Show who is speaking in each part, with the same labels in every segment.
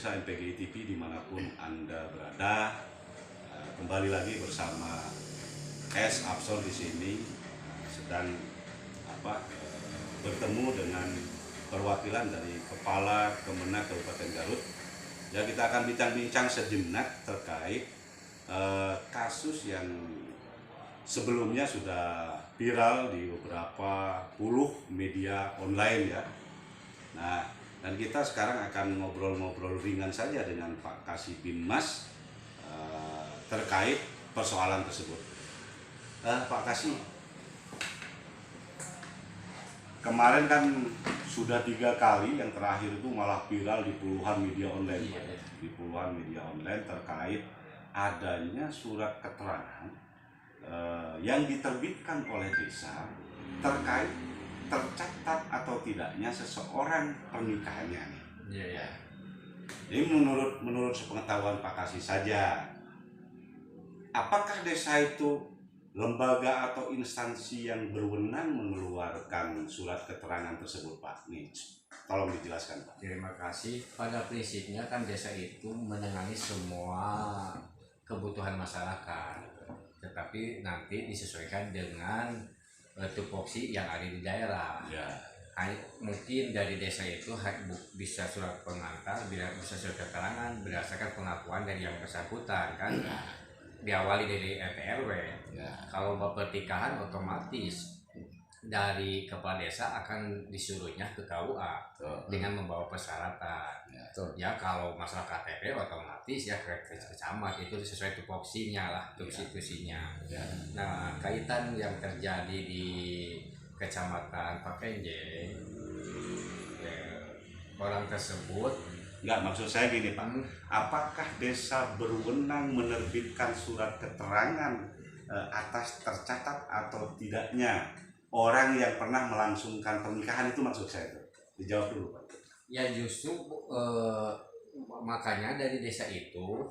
Speaker 1: pemirsa MPGI TV dimanapun Anda berada, kembali lagi bersama S. Absol di sini sedang bertemu dengan perwakilan dari Kepala Kemenak Kabupaten Garut. Ya, kita akan bincang-bincang sejenak terkait kasus yang sebelumnya sudah viral di beberapa puluh media online ya. Nah, dan kita sekarang akan ngobrol-ngobrol ringan saja dengan Pak Kasibinmas terkait persoalan tersebut. Pak Kasih, kemarin kan sudah 3 kali, yang terakhir itu malah viral di puluhan media online, di puluhan media online terkait adanya surat keterangan yang diterbitkan oleh desa terkait tercatat atau tidaknya seseorang pernikahannya.
Speaker 2: Iya.
Speaker 1: Jadi menurut sepengetahuan Pak Kasih saja, apakah desa itu lembaga atau instansi yang berwenang mengeluarkan surat keterangan tersebut, Pak? Nih, tolong dijelaskan, Pak.
Speaker 2: Terima kasih. Pada prinsipnya kan desa itu menangani semua kebutuhan masyarakat, tetapi nanti disesuaikan dengan tupoksi yang ada di daerah.
Speaker 1: Ya.
Speaker 2: Mungkin dari desa itu bisa surat pengantar, bisa surat keterangan berdasarkan pengakuan dari yang bersangkutan kan. Diawali dari RT RW.
Speaker 1: Ya.
Speaker 2: Kalau pernikahan otomatis dari kepala desa akan disuruhnya ke KUA dengan membawa persyaratan. Ya, kalau masalah KTP otomatis ya ke camat, itu sesuai tupoksinya lah, tupoksinya.
Speaker 1: Ya.
Speaker 2: Nah, kaitan yang terjadi di Kecamatan Pakenjeng, orang tersebut,
Speaker 1: Enggak, maksud saya gini, Pak. Apakah desa berwenang menerbitkan surat keterangan atas tercatat atau tidaknya orang yang pernah melangsungkan pernikahan, itu maksud saya itu? Dijawab dulu, Pak.
Speaker 2: Ya, justru makanya dari desa itu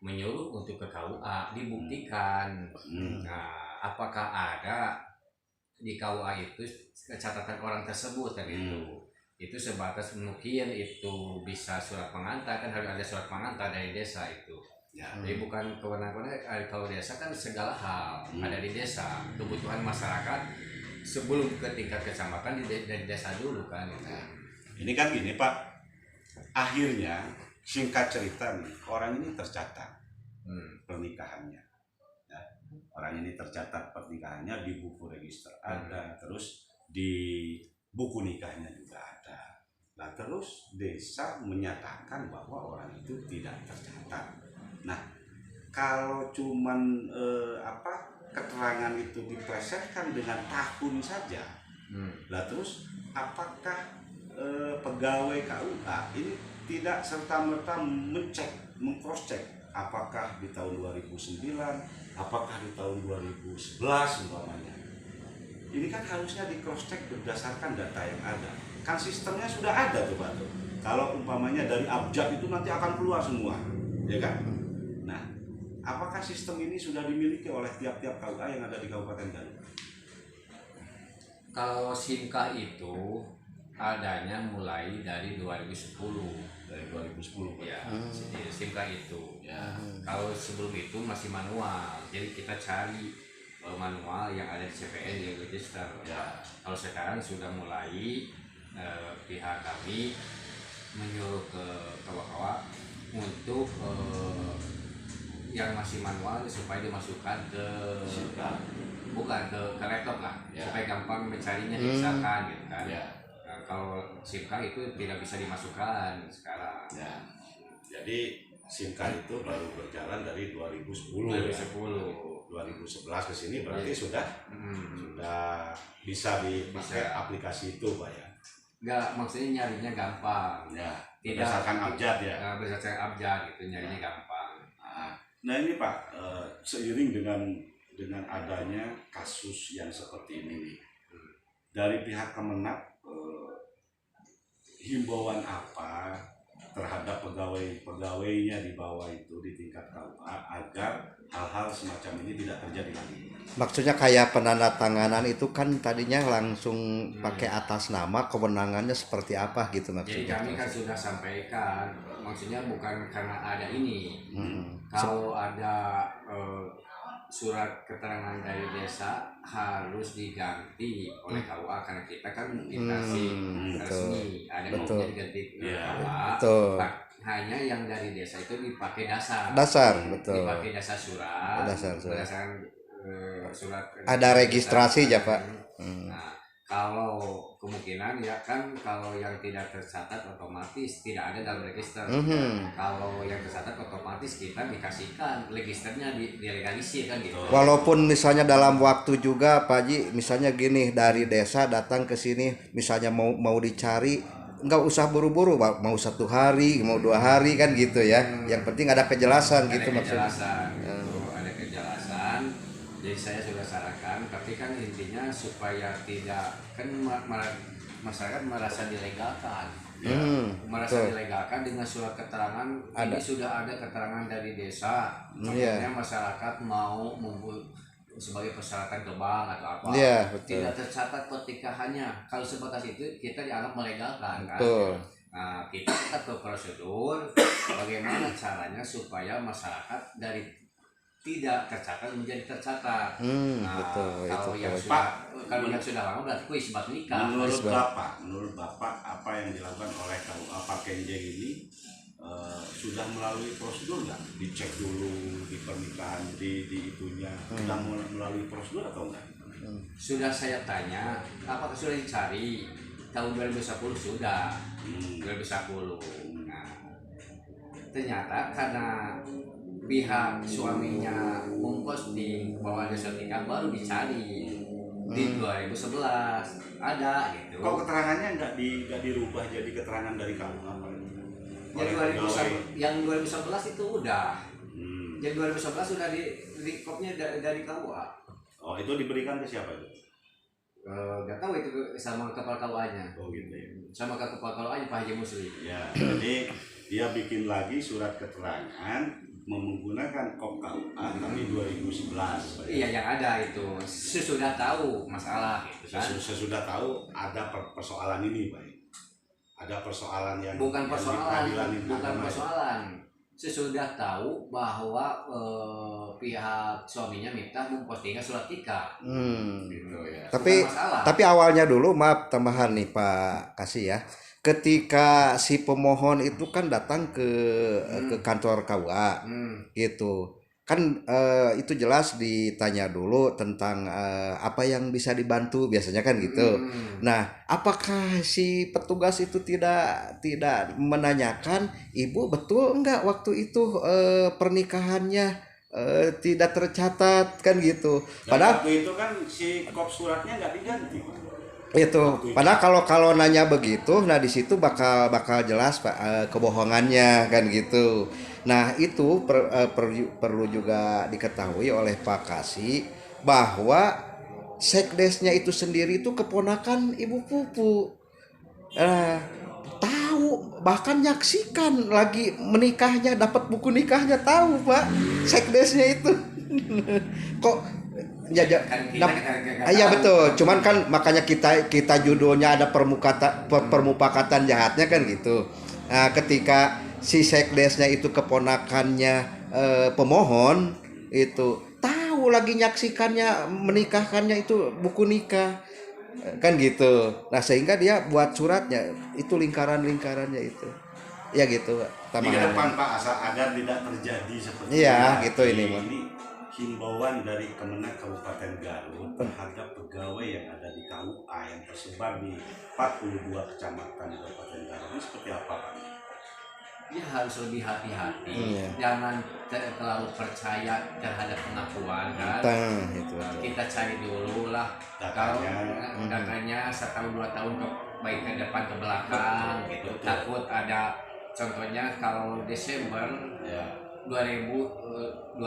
Speaker 2: menyuruh untuk ke KUA dibuktikan. Nah, apakah ada di KUA itu catatan orang tersebut tadi itu sebatas mungkin itu bisa surat pengantar, kan harus ada surat pengantar dari desa itu. Ya. Jadi bukan kewenangan kalau desa kan segala hal ada di desa, kebutuhan masyarakat sebelum ke tingkat kecamatan dari desa dulu kan.
Speaker 1: Nah, ini kan gini, Pak, akhirnya singkat cerita nih, orang ini tercatat pernikahannya ya. Orang ini tercatat pernikahannya di buku register ada, terus di buku nikahnya juga ada. Nah, terus desa menyatakan bahwa orang itu tidak tercatat. Nah, kalau cuman keterangan itu diplesetkan dengan tahun saja, lah terus apakah pegawai KUA ini tidak serta-merta mengcross check apakah di tahun 2009, apakah di tahun 2011 umpamanya. Ini kan harusnya di cross check berdasarkan data yang ada. Kan sistemnya sudah ada tuh, Pak. Kalau umpamanya dari abjad itu nanti akan keluar semua, ya kan? Nah, apakah sistem ini sudah dimiliki oleh tiap-tiap KUA yang ada di Kabupaten Garut?
Speaker 2: Kalau SIMKA itu adanya mulai dari 2010.
Speaker 1: Dari 2010, Pak.
Speaker 2: Ya, SIMKA itu.
Speaker 1: Ya.
Speaker 2: Kalau sebelum itu masih manual, jadi kita cari manual yang ada di CPN yang register.
Speaker 1: Ya.
Speaker 2: Kalau sekarang sudah mulai pihak kami menyuruh ke kawan-kawan untuk yang masih manual supaya dimasukkan ke bukan ke laptop lah, supaya gampang mencarinya misalkan gitu kan. Nah, kalau SIMKA itu tidak bisa dimasukkan sekarang.
Speaker 1: Ya. Jadi SIMKA itu baru berjalan dari 2010. 2011 ke sini berarti sudah bisa dipakai aplikasi itu, Pak ya.
Speaker 2: Enggak, maksudnya nyarinya gampang.
Speaker 1: Ya,
Speaker 2: tidak
Speaker 1: berdasarkan abjad ya.
Speaker 2: Berdasarkan abjad gitu, nyarinya gampang.
Speaker 1: Nah, ini Pak, seiring dengan adanya kasus yang seperti ini nih, dari pihak Kemenak himbauan apa terhadap pegawainya di bawah itu di tingkat KUA agar hal-hal semacam ini tidak terjadi lagi.
Speaker 3: Maksudnya kayak penandatanganan itu kan tadinya langsung pakai atas nama, kewenangannya seperti apa gitu
Speaker 2: Jadi
Speaker 3: maksudnya.
Speaker 2: kami kan sudah sampaikan, maksudnya bukan karena ada ini. Kalau ada surat keterangan dari desa harus diganti oleh KUA karena kita kan instansi resmi, ada maunya diganti KUA. Hanya yang dari desa itu dipakai dasar,
Speaker 3: betul.
Speaker 2: dipakai dasar surat, berdasarkan surat
Speaker 3: ada registrasi ya Pak.
Speaker 2: Nah, kalau kemungkinan ya kan kalau yang tidak tercatat otomatis tidak ada dalam register. Kalau yang tercatat otomatis kita dikasihkan registernya dilegalisir kan gitu.
Speaker 3: Walaupun misalnya dalam waktu juga Pak Haji, misalnya gini dari desa datang ke sini, misalnya mau dicari, nggak usah buru-buru, mau 1 hari, mau 2 hari kan gitu ya. Yang penting ada kejelasan gitu maksudnya.
Speaker 2: Ada kejelasan. Jadi saya sudah sarankan, tapi kan intinya supaya tidak kan masyarakat merasa dilegalkan. Merasa dilegalkan dengan surat keterangan ini sudah ada keterangan dari desa. Contohnya masyarakat mau sebagai persyaratan ke bank atau apa, tidak tercatat petikahannya. Kalau sebatas itu kita dianggap melegalkan kan. Nah, kita tetap ke prosedur bagaimana caranya supaya masyarakat dari tidak tercatat menjadi tercatat. Kalau yang sudah lama berarti isbat nikah.
Speaker 1: Menurut Bapak apa yang dilakukan oleh KUA Pak Kenjeng ini sudah melalui prosedur nggak? Dicek dulu di pernikahan di itunya sudah melalui prosedur atau enggak?
Speaker 2: Sudah saya tanya, apakah sudah dicari? Tahun 2010 sudah. 2010. Nah, ternyata karena pihak suaminya memposting bahwa ada surat nikah baru dicari di 2011 ada gitu.
Speaker 1: Kok keterangannya nggak dirubah jadi keterangan dari kamu apa?
Speaker 2: Yang 2011 itu udah. Yang 2011 sudah di kopnya dari KUA.
Speaker 1: Oh, itu diberikan ke siapa itu?
Speaker 2: Gak tahu itu sama kepala KUA-nya.
Speaker 1: Oh gitu ya.
Speaker 2: Sama kepala KUA-nya Pak Haji Musli.
Speaker 1: Ya, jadi dia bikin lagi surat keterangan menggunakan kop KUA tapi 2011.
Speaker 2: Iya, yang ada itu sesudah tahu masalah gitu kan.
Speaker 1: Sesudah tahu ada persoalan ini, Pak. Ada persoalan yang
Speaker 2: bukan persoalan. Sesudah tahu bahwa pihak suaminya minta mempostingkan surat nikah. Gitu ya.
Speaker 3: Tapi awalnya dulu, maaf tambahan nih Pak Kasih ya. Ketika si pemohon itu kan datang ke kantor KUA gitu kan, itu jelas ditanya dulu tentang apa yang bisa dibantu biasanya kan gitu. Nah, apakah si petugas itu tidak menanyakan ibu betul enggak waktu itu pernikahannya tidak tercatat kan gitu.
Speaker 1: Padahal waktu itu kan si kop suratnya nggak diganti.
Speaker 3: Itu padahal kalau nanya begitu, nah di situ bakal jelas Pak kebohongannya kan gitu. Nah itu perlu juga diketahui oleh Pak Kasih bahwa sekdesnya itu sendiri itu keponakan Ibu Pupu. Tahu, bahkan nyaksikan lagi menikahnya, dapat buku nikahnya, tahu Pak sekdesnya itu. Kok iya betul, cuman kan makanya kita judulnya ada permupakatan jahatnya kan gitu. Nah, ketika si sekdesnya itu keponakannya pemohon itu tahu lagi nyaksikannya menikahkannya itu buku nikah kan gitu. Nah sehingga dia buat suratnya itu lingkarannya itu ya gitu Pak.
Speaker 1: Di depan Pak agar tidak terjadi seperti
Speaker 3: gitu ini
Speaker 1: himbauan dari Kemenag Kabupaten Garut terhadap pegawai yang ada di KUA yang tersebar di 42 kecamatan di Kabupaten Garut ini seperti apa Pak?
Speaker 2: Ya harus lebih hati-hati, jangan terlalu percaya terhadap pengakuan kan. Kita cari dulu lah datanya 1 tahun 2 tahun baik ke depan ke belakang gitu. Takut ada contohnya kalau Desember 2022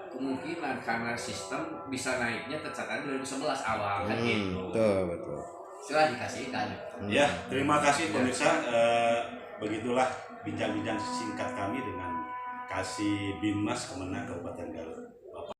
Speaker 2: kemungkinan karena sistem bisa naiknya tercatat 2011 awal kan gitu.
Speaker 3: Betul.
Speaker 2: setelah dikasihkan.
Speaker 1: Ya, terima kasih pemirsa. Begitulah bincang-bincang singkat kami dengan Kasih Binmas Kemenang Kabupaten Garut.